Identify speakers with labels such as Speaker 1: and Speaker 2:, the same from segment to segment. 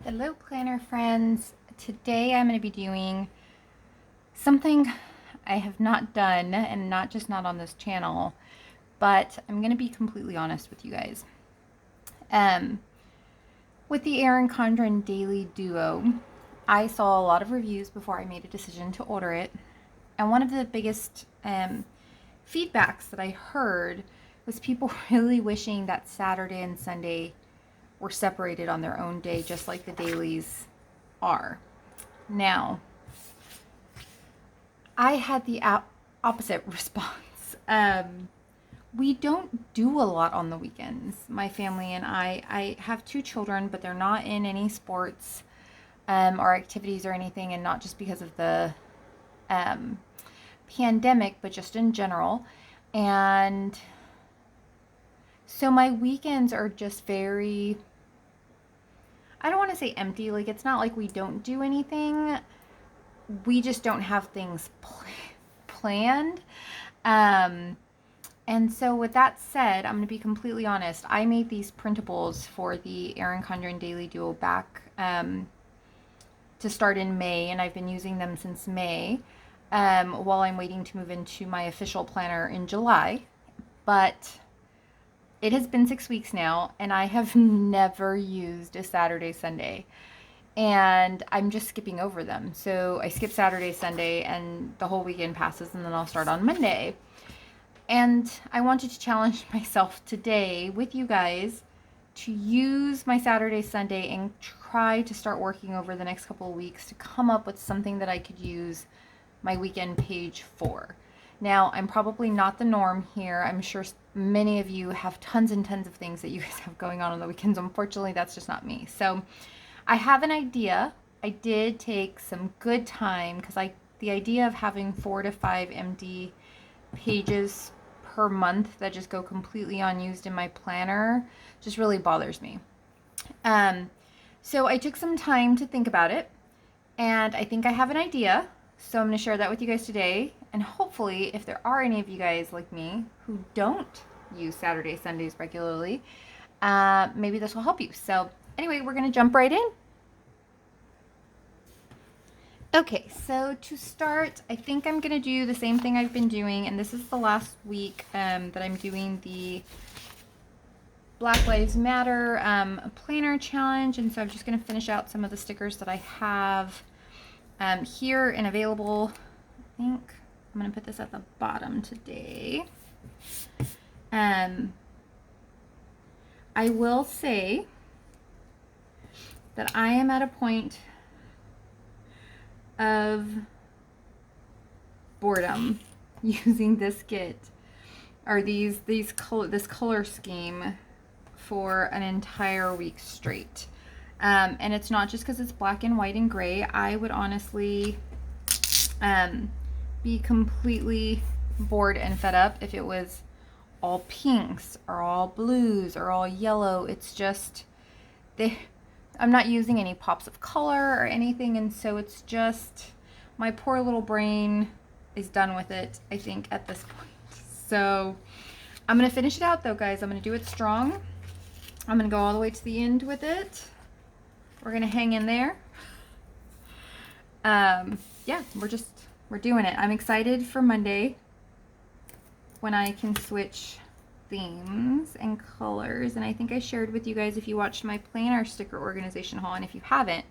Speaker 1: Hello, planner friends. Today I'm going to be doing something I have not done, and not on this channel, but I'm going to be completely honest with you guys. Um, with the Erin Condren Daily Duo, I saw a lot of reviews before I made a decision to order it, and one of the biggest feedbacks that I heard was people really wishing that Saturday and Sunday were separated on their own day, just like the dailies are. Now, I had the opposite response. We don't do a lot on the weekends. My family and I have two children, but they're not in any sports or activities or anything, and not just because of the um, pandemic, but just in general. And so my weekends are just very, I don't want to say empty. Like, it's not like we don't do anything. We just don't have things planned. Um, and so, with that said, I'm going to be completely honest. I made these printables for the Erin Condren Daily Duo back to start in May, and I've been using them since May while I'm waiting to move into my official planner in July. But it has been 6 weeks now, and I have never used a Saturday, Sunday. And I'm just skipping over them. So I skip Saturday, Sunday, and the whole weekend passes, and then I'll start on Monday. And I wanted to challenge myself today with you guys to use my Saturday, Sunday and try to start working over the next couple of weeks to come up with something that I could use my weekend page for. Now, I'm probably not the norm here. I'm sure many of you have tons and tons of things that you guys have going on the weekends. Unfortunately, that's just not me. So I have an idea. I did take some good time because the idea of having 4 to 5 empty pages per month that just go completely unused in my planner just really bothers me. Um, so I took some time to think about it, and I think I have an idea. So I'm going to share that with you guys today. And hopefully, if there are any of you guys like me who don't use Saturday, Sundays regularly, maybe this will help you. So anyway, we're going to jump right in. Okay, so to start, I think I'm going to do the same thing I've been doing, and this is the last week that I'm doing the Black Lives Matter planner challenge, and so I'm just going to finish out some of the stickers that I have here and available. I think I'm going to put this at the bottom today. I will say that I am at a point of boredom using this kit or this color scheme for an entire week straight. And it's not just because it's black and white and gray. I would honestly be completely bored and fed up if it was all pinks or all blues or all yellow. It's just I'm not using any pops of color or anything, and so it's just my poor little brain is done with it, I think, at this point. So I'm gonna finish it out though, guys. I'm gonna do it strong. I'm gonna go all the way to the end with it. We're gonna hang in there. Yeah, we're doing it. I'm excited for Monday when I can switch themes and colors, and I think I shared with you guys if you watched my planner sticker organization haul, and if you haven't,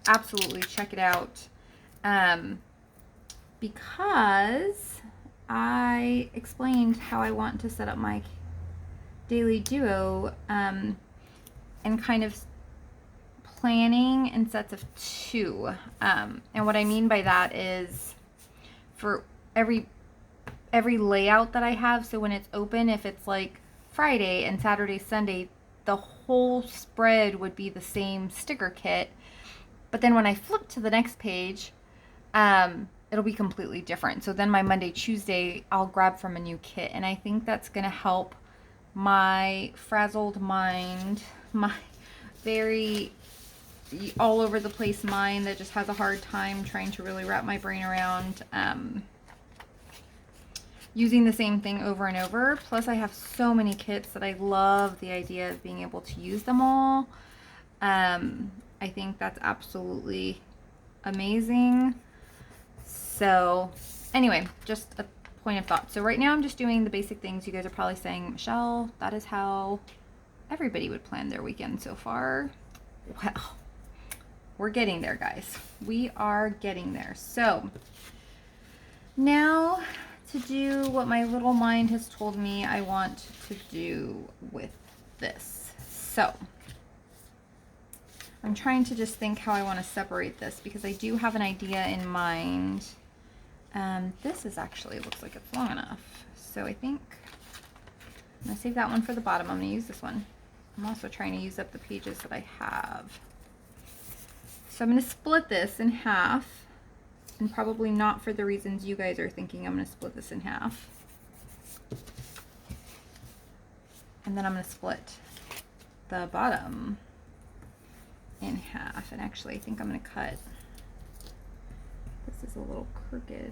Speaker 1: absolutely check it out, because I explained how I want to set up my daily duo and kind of planning in sets of two, and what I mean by that is for every layout that I have. So when it's open, if it's like Friday and Saturday, Sunday, the whole spread would be the same sticker kit. But then when I flip to the next page, it'll be completely different. So then my Monday, Tuesday, I'll grab from a new kit. And I think that's going to help my frazzled mind, my very all over the place mind that just has a hard time trying to really wrap my brain around using the same thing over and over. Plus I have so many kits that I love the idea of being able to use them all. I think that's absolutely amazing. So anyway, just a point of thought. So right now I'm just doing the basic things. You guys are probably saying, Michelle, that is how everybody would plan their weekend so far. Well, we're getting there, guys. We are getting there. So now to do what my little mind has told me I want to do with this. So I'm trying to just think how I want to separate this because I do have an idea in mind. This is actually, looks like it's long enough. So I think I'm going to save that one for the bottom. I'm going to use this one. I'm also trying to use up the pages that I have. So I'm going to split this in half, and probably not for the reasons you guys are thinking. I'm going to split this in half. And then I'm going to split the bottom in half. And actually, I think I'm going to cut. This is a little crooked.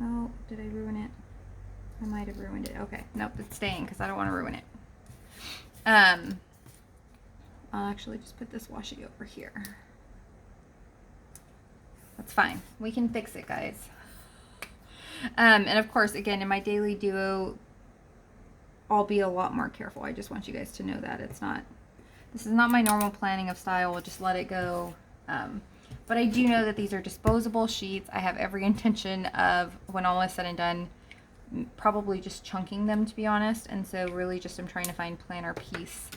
Speaker 1: Oh, did I ruin it? I might have ruined it. Okay, nope, it's staying because I don't want to ruin it. I'll actually just put this washi over here. That's fine. We can fix it, guys. And of course, again, in my daily duo, I'll be a lot more careful. I just want you guys to know that this is not my normal planning of style. We'll just let it go. But I do know that these are disposable sheets. I have every intention of, when all is said and done, probably just chunking them, to be honest. And so really just I'm trying to find planner peace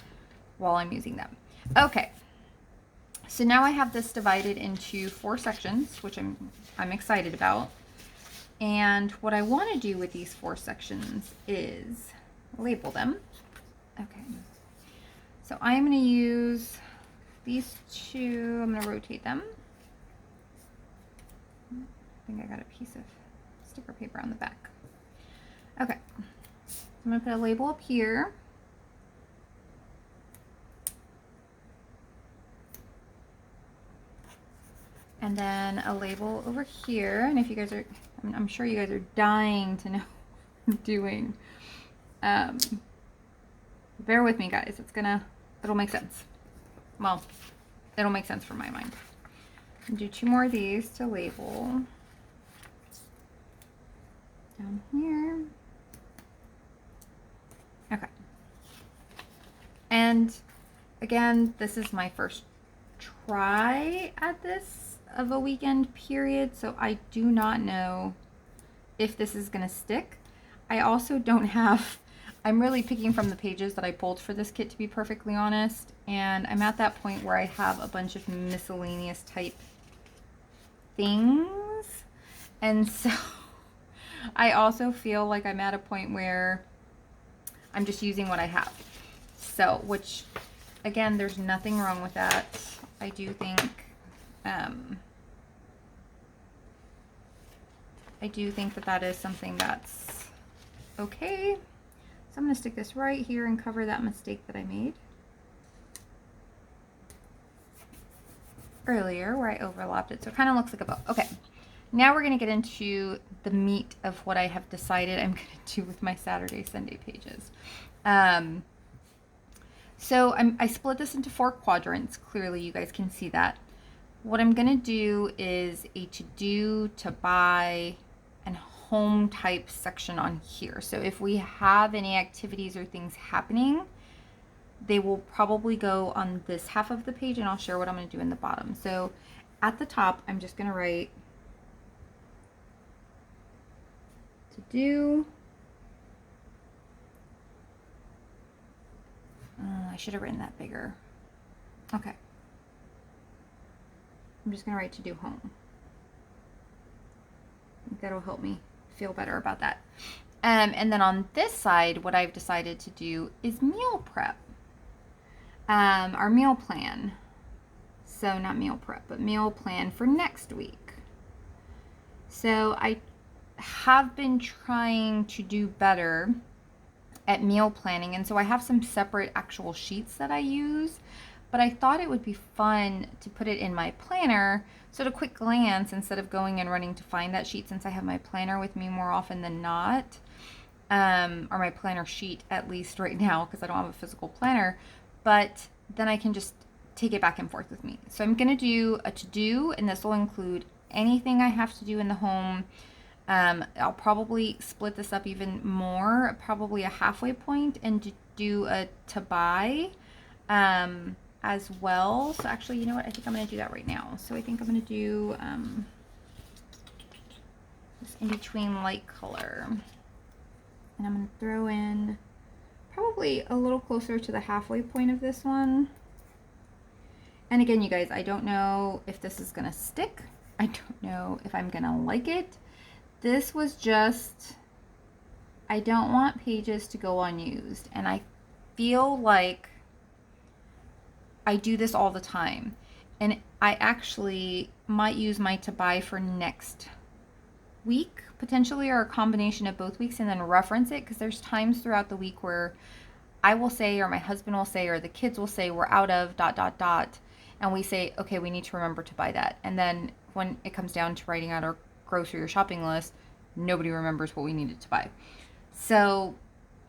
Speaker 1: while I'm using them. Okay. So now I have this divided into 4 sections, which I'm excited about. And what I want to do with these 4 sections is label them. Okay. So I'm going to use these 2. I'm going to rotate them. I think I got a piece of sticker paper on the back. Okay. So I'm going to put a label up here. And then a label over here. And if you guys are, I'm sure you guys are dying to know what I'm doing. Bear with me, guys. It'll make sense. Well, it'll make sense from my mind. Do 2 more of these to label. Down here. Okay. And again, this is my first try at this of a weekend period, so I do not know if this is going to stick. I also don't have, I'm really picking from the pages that I pulled for this kit, to be perfectly honest, and I'm at that point where I have a bunch of miscellaneous type things, and so I also feel like I'm at a point where I'm just using what I have. So, which, again, there's nothing wrong with that. I do think that is something that's okay. So I'm going to stick this right here and cover that mistake that I made earlier where I overlapped it. So it kind of looks like a bow. Okay, now we're going to get into the meat of what I have decided I'm going to do with my Saturday, Sunday pages. So I split this into 4 quadrants. Clearly, you guys can see that. What I'm going to do is a to-do, to buy, and home type section on here. So if we have any activities or things happening, they will probably go on this half of the page, and I'll share what I'm going to do in the bottom. So at the top, I'm just going to write to-do. I should have written that bigger. Okay. I'm just going to write to do home. I think that'll help me feel better about that. And then on this side, what I've decided to do is meal prep. Our meal plan. So not meal prep, but meal plan for next week. So I have been trying to do better at meal planning, and so I have some separate actual sheets that I use, but I thought it would be fun to put it in my planner, so at a quick glance, instead of going and running to find that sheet, since I have my planner with me more often than not, or my planner sheet at least right now, because I don't have a physical planner, but then I can just take it back and forth with me. So I'm going to do a to-do, and this will include anything I have to do in the home. I'll probably split this up even more, probably a halfway point, and do a to buy as well. So actually, you know what? I think I'm going to do that right now. So I think I'm going to do this in between light color. And I'm going to throw in probably a little closer to the halfway point of this one. And again, you guys, I don't know if this is going to stick. I don't know if I'm going to like it. This was just, I don't want pages to go unused. And I feel like I do this all the time. And I actually might use my to buy for next week, potentially, or a combination of both weeks, and then reference it, because there's times throughout the week where I will say, or my husband will say, or the kids will say, we're out of ... And we say, okay, we need to remember to buy that. And then when it comes down to writing out our grocery or shopping list, nobody remembers what we needed to buy. So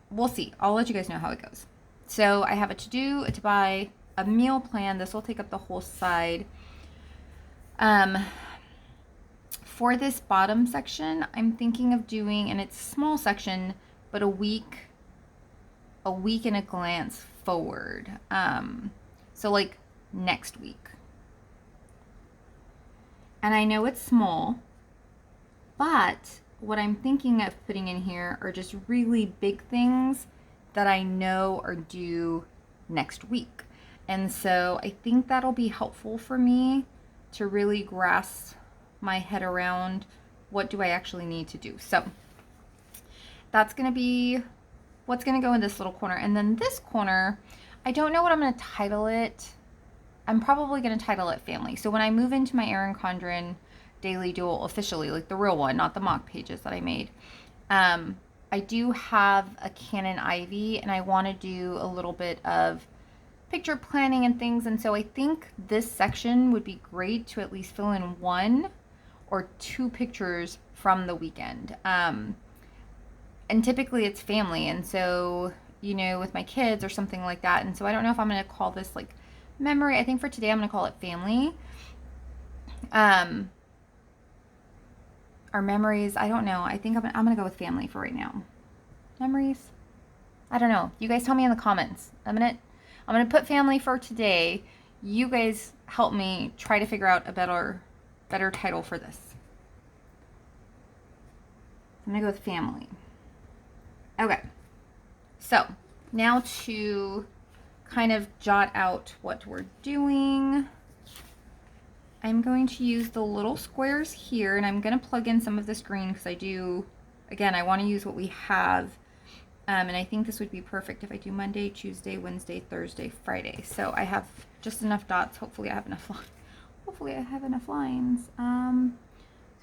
Speaker 1: we'll see. I'll let you guys know how it goes. So I have a to do, a to buy, a meal plan. This will take up the whole side. For this bottom section, I'm thinking of doing, and it's a small section, but a week in a glance forward. So like next week. And I know it's small, but what I'm thinking of putting in here are just really big things that I know are due next week. And so I think that'll be helpful for me to really grasp my head around what do I actually need to do. So that's going to be what's going to go in this little corner. And then this corner, I don't know what I'm going to title it. I'm probably going to title it Family. So when I move into my Erin Condren Daily Duel officially, like the real one, not the mock pages that I made, I do have a Canon Ivy, and I want to do a little bit of picture planning and things. And so I think this section would be great to at least fill in 1 or 2 pictures from the weekend. And typically it's family. And so, you know, with my kids or something like that. And so I don't know if I'm going to call this like memory. I think for today I'm going to call it family. Or memories. I don't know. I think I'm going to go with family for right now. Memories. I don't know. You guys tell me in the comments. I'm going to put family for today. You guys help me try to figure out a better title for this. I'm going to go with family. Okay. So now to kind of jot out what we're doing, I'm going to use the little squares here, and I'm going to plug in some of this green because I do, again, I want to use what we have. And I think this would be perfect if I do Monday, Tuesday, Wednesday, Thursday, Friday. So I have just enough dots. Hopefully I have enough lines. So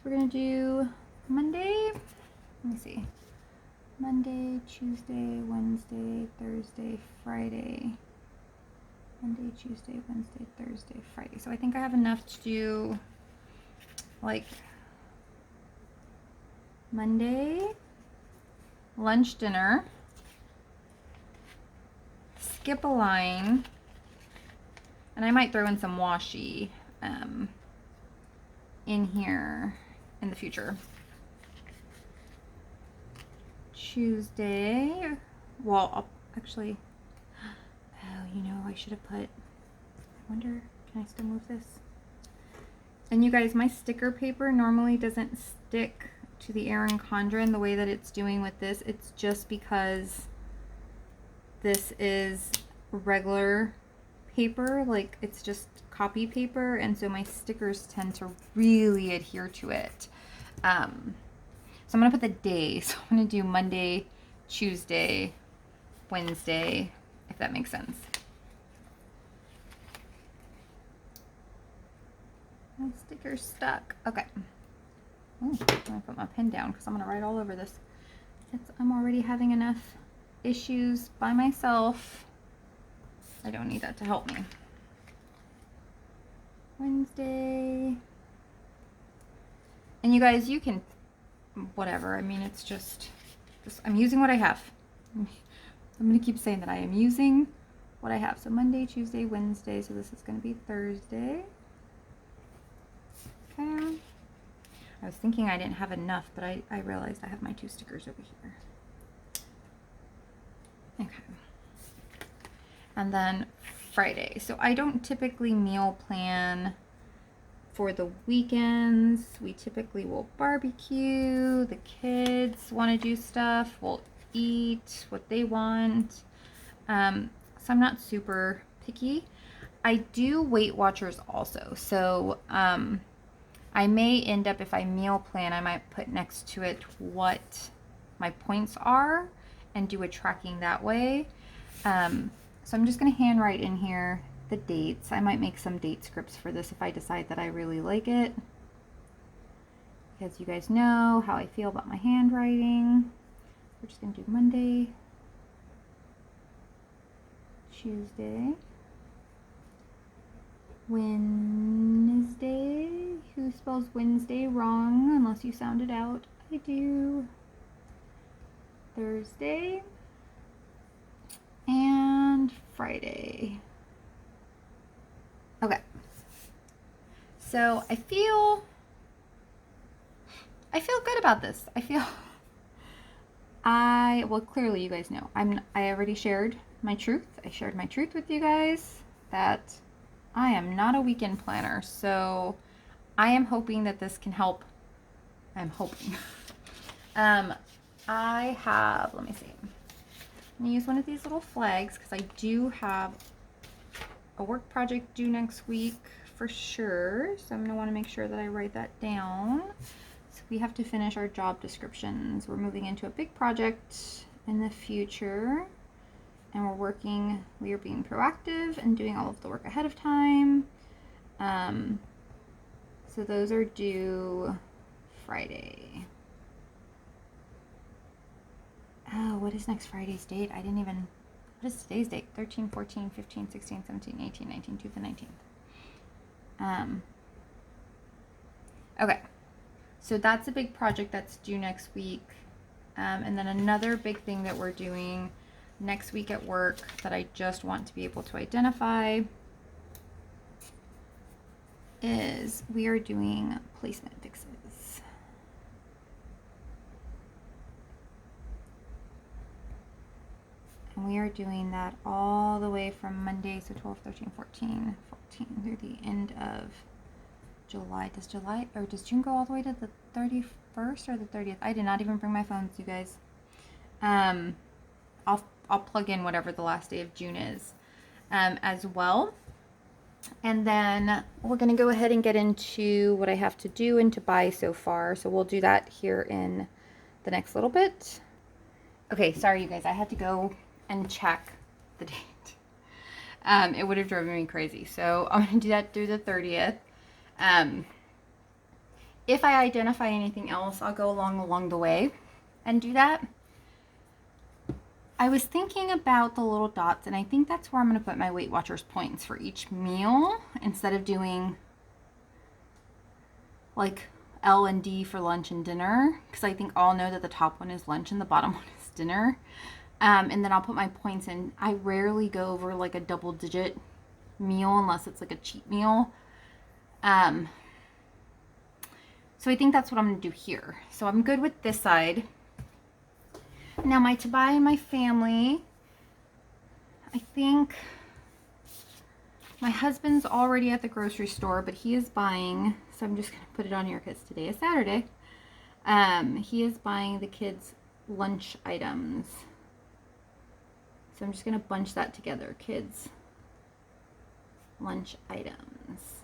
Speaker 1: we're going to do Monday. Let me see. Monday, Tuesday, Wednesday, Thursday, Friday. Monday, Tuesday, Wednesday, Thursday, Friday. So I think I have enough to do like Monday, lunch, dinner, skip a line, and I might throw in some washi in here in the future. Tuesday, well, I'll actually, oh, you know, I should have put, I wonder, can I still move this? And you guys, my sticker paper normally doesn't stick to the Erin Condren the way that it's doing with this. It's just because this is regular paper, like it's just copy paper, and so my stickers tend to really adhere to it. So I'm going to put the day. So I'm going to do Monday, Tuesday, Wednesday, if that makes sense. My sticker's stuck. Okay. Oh, I'm going to put my pen down because I'm going to write all over this. I'm already having enough issues by myself. I don't need that to help me. Wednesday. And you guys, you can, whatever. I mean, it's just I'm using what I have. I'm going to keep saying that I am using what I have. So Monday, Tuesday, Wednesday. So this is going to be Thursday. Okay. I was thinking I didn't have enough, but I realized I have my 2 stickers over here. Okay. And then Friday. So I don't typically meal plan for the weekends. We typically will barbecue. The kids want to do stuff. We'll eat what they want. So I'm not super picky. I do Weight Watchers also. So I may end up, if I meal plan, I might put next to it what my points are and do a tracking that way. So I'm just going to handwrite in here the dates. I might make some date scripts for this if I decide that I really like it, because you guys know how I feel about my handwriting. We're just going to do Monday, Tuesday, Wednesday. Who spells Wednesday wrong unless you sound it out? I do. Thursday and Friday. Okay. So I feel good about this. Well, clearly you guys know. I already shared my truth. I shared my truth with you guys that I am not a weekend planner. So I am hoping that this can help. I'm hoping. I have, let me see. I'm gonna use one of these little flags because I do have a work project due next week for sure. So I'm gonna want to make sure that I write that down. So we have to finish our job descriptions. We're moving into a big project in the future, and we are being proactive and doing all of the work ahead of time. So those are due Friday. Oh, what is next Friday's date? What is today's date? 13, 14, 15, 16, 17, 18, 19, to the 19th. Okay. So that's a big project that's due next week. And then another big thing that we're doing next week at work that I just want to be able to identify is we are doing placement fixes. And we are doing that all the way from Monday, so 12, 13, 14 through the end of July. Does June go all the way to the 31st or the 30th? I did not even bring my phones, you guys. I'll plug in whatever the last day of June is as well. And then we're going to go ahead and get into what I have to do and to buy so far. So we'll do that here in the next little bit. Okay, sorry you guys, I had to go and check the date. It would have driven me crazy. So I'm going to do that through the 30th. If I identify anything else, I'll go along the way and do that. I was thinking about the little dots, and I think that's where I'm going to put my Weight Watchers points for each meal instead of doing like L and D for lunch and dinner, because I think I'll know that the top one is lunch and the bottom one is dinner. And then I'll put my points in. I rarely go over like a double-digit meal unless it's like a cheat meal. So I think that's what I'm going to do here. So I'm good with this side. Now my Tobiah and my family, I think my husband's already at the grocery store, but he is buying, so I'm just going to put it on here because today is Saturday. He is buying the kids' lunch items. So I'm just going to bunch that together, kids' lunch items.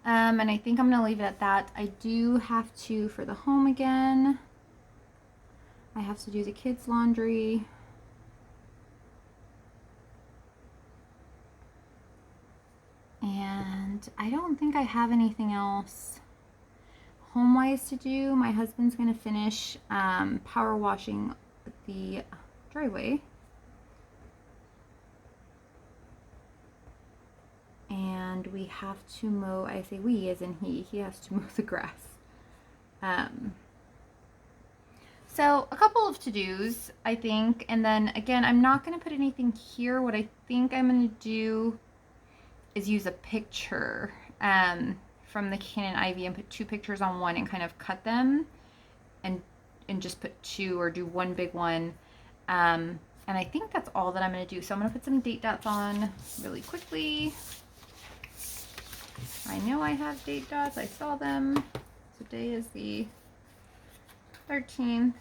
Speaker 1: And I think I'm going to leave it at that. I do have to, for the home again, I have to do the kids' laundry. And I don't think I have anything else home-wise to do. My husband's going to finish power washing the driveway. And we have to mow, I say we as in he has to mow the grass. So a couple of to-dos, I think, and then again, I'm not going to put anything here. What I think I'm going to do is use a picture from the Canon Ivy and put two pictures on one and kind of cut them and just put two or do one big one. And I think that's all that I'm going to do. So I'm going to put some date dots on really quickly. I know I have date dots. I saw them. Today is the 13th.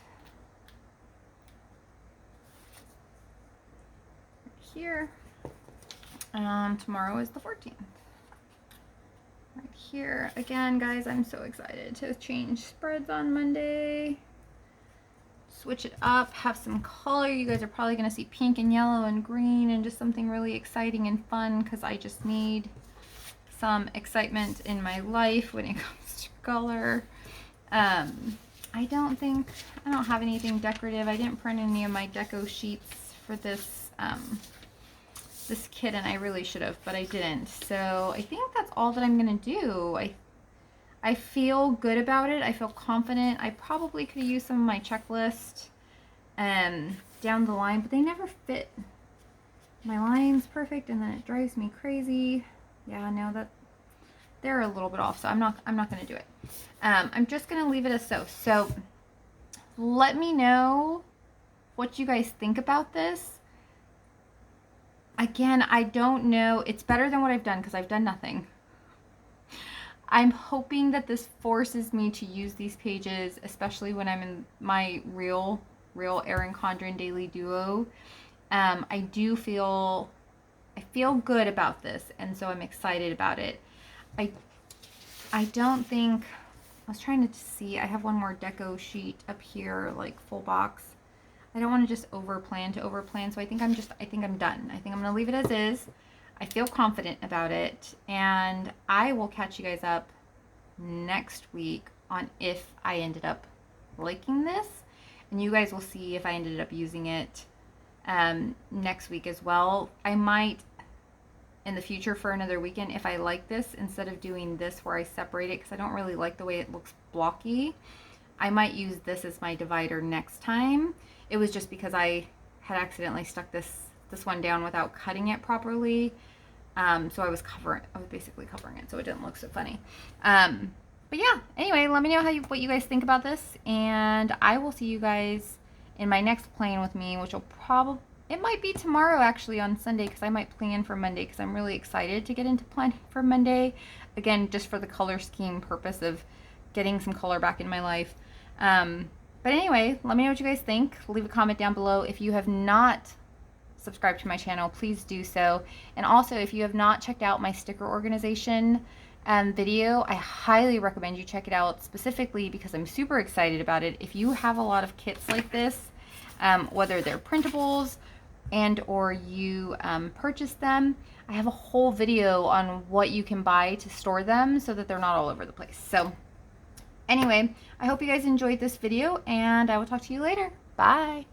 Speaker 1: Here. Tomorrow is the 14th. Right here. Again, guys, I'm so excited to change spreads on Monday. Switch it up, have some color. You guys are probably going to see pink and yellow and green and just something really exciting and fun because I just need some excitement in my life when it comes to color. I don't have anything decorative. I didn't print any of my deco sheets for this this kit, and I really should have, but I didn't. So I think that's all that I'm gonna do. I feel good about it. I feel confident. I probably could have used some of my checklist down the line, but they never fit. My line's perfect, and then it drives me crazy. Yeah, no, that they're a little bit off, so I'm not gonna do it. I'm just gonna leave it as so. So let me know what you guys think about this. Again, I don't know. It's better than what I've done because I've done nothing. I'm hoping that this forces me to use these pages, especially when I'm in my real Erin Condren Daily Duo. I feel good about this, and so I'm excited about it. I don't think, I was trying to see, I have one more deco sheet up here, like full box. I don't want to just overplan, so I think I'm done. I think I'm going to leave it as is. I feel confident about it, and I will catch you guys up next week on if I ended up liking this, and you guys will see if I ended up using it next week as well. I might, in the future for another weekend, if I like this, instead of doing this where I separate it, because I don't really like the way it looks blocky, I might use this as my divider next time. It was just because I had accidentally stuck this one down without cutting it properly. So I was basically covering it so it didn't look so funny. But yeah, anyway, let me know what you guys think about this, and I will see you guys in my next plan with me, which will it might be tomorrow actually on Sunday, because I might plan for Monday because I'm really excited to get into planning for Monday. Again, just for the color scheme purpose of getting some color back in my life. But anyway, let me know what you guys think. Leave a comment down below. If you have not subscribed to my channel, please do so. And also, if you have not checked out my sticker organization video, I highly recommend you check it out, specifically because I'm super excited about it. If you have a lot of kits like this, whether they're printables and or you purchase them, I have a whole video on what you can buy to store them so that they're not all over the place. So anyway, I hope you guys enjoyed this video, and I will talk to you later. Bye.